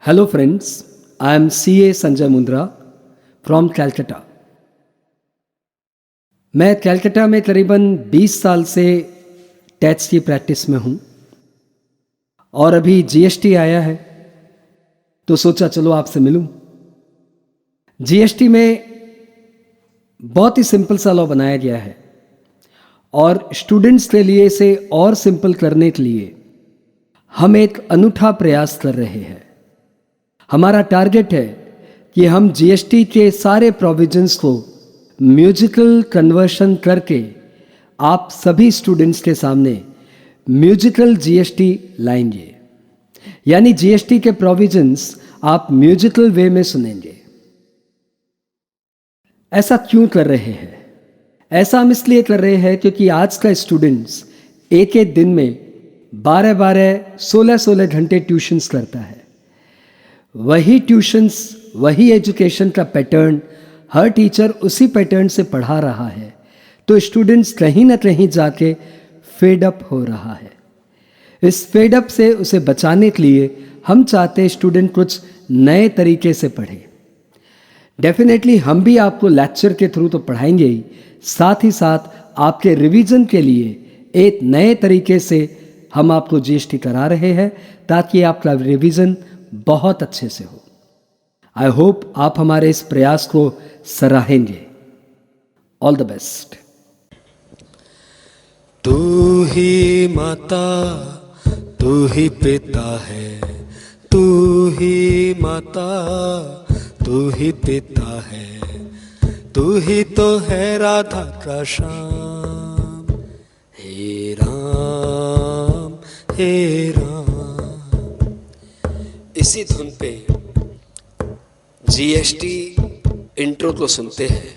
Hello friends, I am CA Sanjay Mundra from Calcutta. मैं कैलकाटा में करीबन 20 साल से टैक्स की प्रैक्टिस में हूँ और अभी जीएसटी आया है तो सोचा चलो आपसे मिलूं। जीएसटी में बहुत ही सिंपल सा लॉ बनाया गया है और स्टूडेंट्स के लिए इसे और सिंपल करने के लिए हम एक अनूठा प्रयास कर रहे हैं। हमारा टारगेट है कि हम जीएसटी के सारे प्रोविजंस को म्यूजिकल कन्वर्शन करके आप सभी स्टूडेंट्स के सामने म्यूजिकल जीएसटी लाएंगे, यानी जीएसटी के प्रोविजंस आप म्यूजिकल वे में सुनेंगे। ऐसा क्यों कर रहे हैं? ऐसा हम इसलिए कर रहे हैं क्योंकि आज का स्टूडेंट्स एक एक दिन में 12-12, 16-16 घंटे ट्यूशन्स करता है। वही ट्यूशन्स, वही एजुकेशन का पैटर्न हर टीचर उसी पैटर्न से पढ़ा रहा है, तो स्टूडेंट्स कहीं ना कहीं जाके फेड अप हो रहा है। इस फेड अप से उसे बचाने के लिए हम चाहते हैं स्टूडेंट कुछ नए तरीके से पढ़े। डेफिनेटली हम भी आपको लेक्चर के थ्रू तो पढ़ाएंगे ही, साथ ही साथ आपके रिवीजन के लिए एक नए तरीके से हम आपको जीएसटी करा रहे हैं ताकि आपका रिवीजन बहुत अच्छे से हो। आई होप आप हमारे इस प्रयास को सराहेंगे। All the best. तू ही माता, तू ही पिता है, तू ही माता, तू ही पिता है, तू ही तो है राधा का श्याम। हे राम, हे राम। इसी धुन पे जीएसटी इंट्रो को सुनते हैं।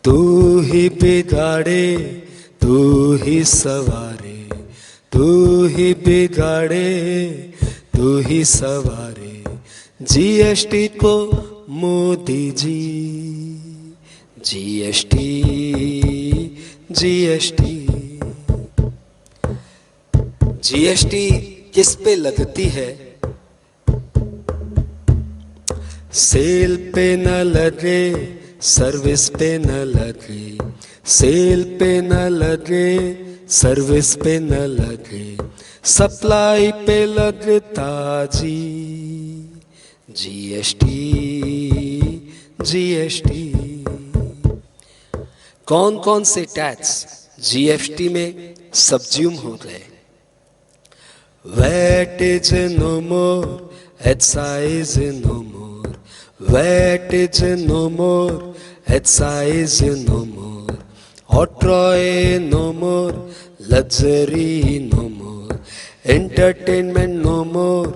तू ही बिगाड़े, तू ही सवारे, तू ही बिगाड़े, तू ही सवारे जीएसटी को Modi ji. GST, GST, GST किस पे लगती है? सेल पे न लगे, सर्विस पे न लगे, सेल पे न लगे, सर्विस पे न लगे, सप्लाई पे लगता जी। GST, GST. कौन कौन से टैक्स जीएसटी में सब्ज्यूम हो गए? VAT is no more, excise no more, VAT is no more, excise no more, octroi no more, luxury no more, entertainment no more,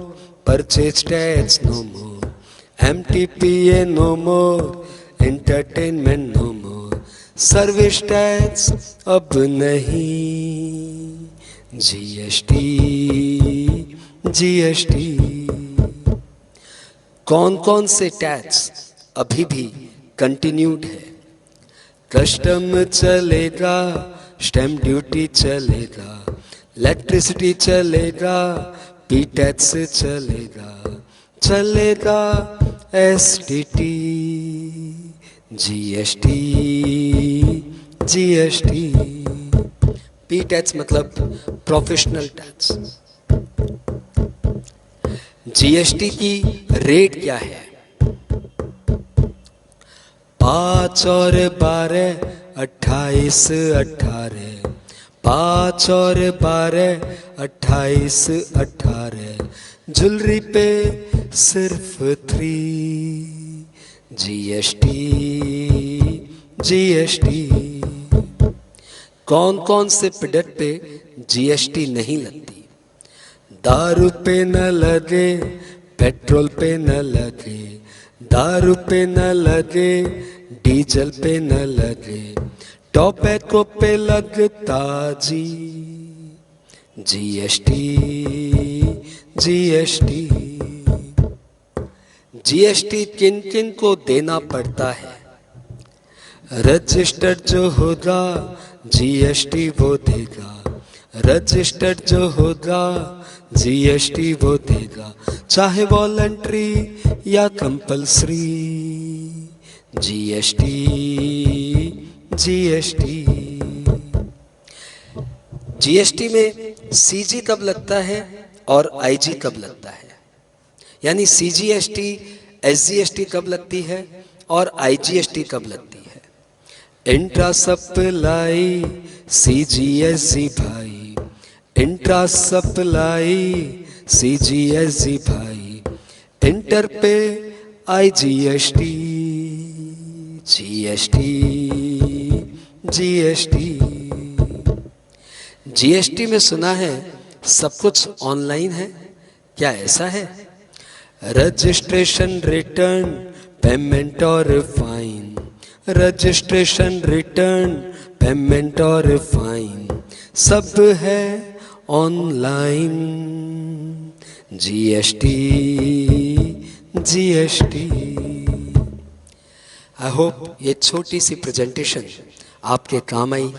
purchase tax no more, MTPA no more, entertainment no more, service tax अब नहीं। GST, GST. कौन कौन से tax अभी भी continued है? Custom चलेगा, stamp duty चलेगा, इलेक्ट्रिसिटी चलेगा, पी टैक्स चलेगा, चलेगा STT. GST, GST. P tax मतलब प्रोफेशनल टैक्स। जीएसटी की रेट क्या है? 5 और 12, 28, 18, 5 और 12, 28, 18, ज्वेलरी पे सिर्फ 3। GST, GST. कौन कौन से प्रोडक्ट पे जीएसटी नहीं लगती? दारू पे न लगे, पेट्रोल पे न लगे, दारू पे न लगे, डीजल पे न लगे, टोबैको पे लगता जी। GST, GST. जीएसटी किन किन को देना पड़ता है? रजिस्टर्ड जो होगा जीएसटी वो देगा, रजिस्टर्ड जो होगा जीएसटी वो देगा, चाहे वॉलंटरी या कंपल्सरी। जीएसटी जीएसटी जीएसटी में सीजी कब लगता है और आईजी कब लगता है, यानी सीजीएसटी एसजीएसटी कब लगती है और आईजीएसटी कब लगती है। इंट्रा सप्लाई सीजीएसजी भाई, इंट्रा सप्लाई सीजीएसजी भाई, इंटर पे आईजीएसटी जीएसटी जीएसटी। जीएसटी में सुना है सब कुछ ऑनलाइन है, क्या ऐसा है? रजिस्ट्रेशन, रिटर्न, पेमेंट और फाइन, रजिस्ट्रेशन, रिटर्न, पेमेंट और फाइन, सब है online. GST GST. I hope ये छोटी सी प्रेजेंटेशन आपके काम आई।